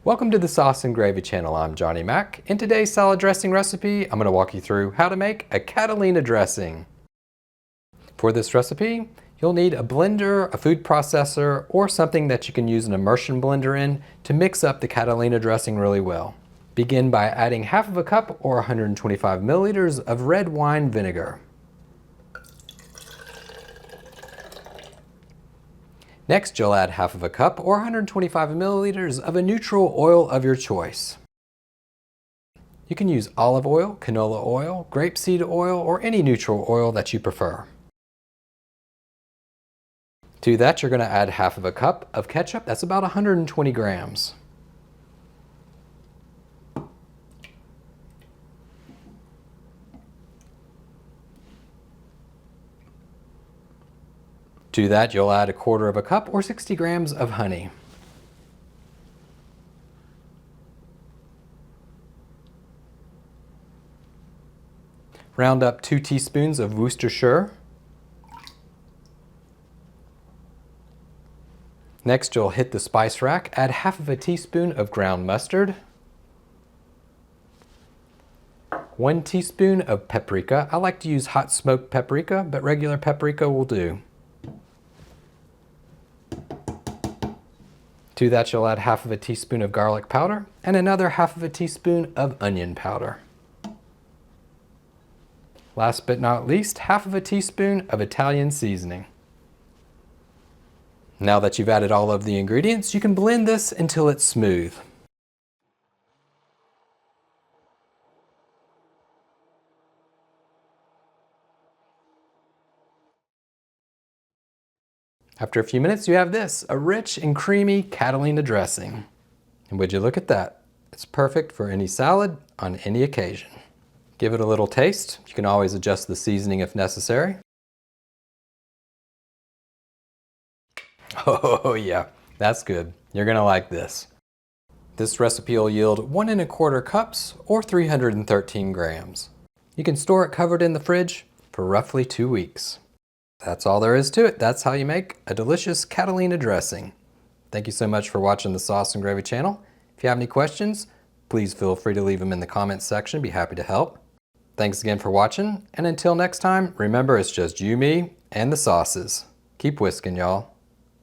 Welcome to the Sauce and Gravy channel. I'm Johnny Mac. In today's salad dressing recipe, I'm going to walk you through how to make a Catalina dressing. For this recipe, you'll need a blender, a food processor, or something that you can use an immersion blender in to mix up the Catalina dressing really well. Begin by adding half of a cup or 125 milliliters of red wine vinegar. Next, you'll add half of a cup or 125 milliliters of a neutral oil of your choice. You can use olive oil, canola oil, grapeseed oil, or any neutral oil that you prefer. To that, you're going to add half of a cup of ketchup. That's about 120 grams. To that, you'll add a quarter of a cup or 60 grams of honey. Round up 2 teaspoons of Worcestershire. Next, you'll hit the spice rack, add half of a teaspoon of ground mustard, 1 teaspoon of paprika. I like to use hot smoked paprika, but regular paprika will do. To that, you'll add half of a teaspoon of garlic powder and another half of a teaspoon of onion powder. Last but not least, half of a teaspoon of Italian seasoning. Now that you've added all of the ingredients, you can blend this until it's smooth. After a few minutes, you have this, a rich and creamy Catalina dressing. And would you look at that? It's perfect for any salad on any occasion. Give it a little taste. You can always adjust the seasoning if necessary. Oh yeah, that's good. You're gonna like this. This recipe will yield 1 1/4 cups or 313 grams. You can store it covered in the fridge for roughly 2 weeks. That's all there is to it. That's how you make a delicious Catalina dressing. Thank you so much for watching the Sauce and Gravy channel. If you have any questions, please feel free to leave them in the comments section. Be happy to help. Thanks again for watching, and until next time, remember it's just you, me, and the sauces. Keep whisking, y'all.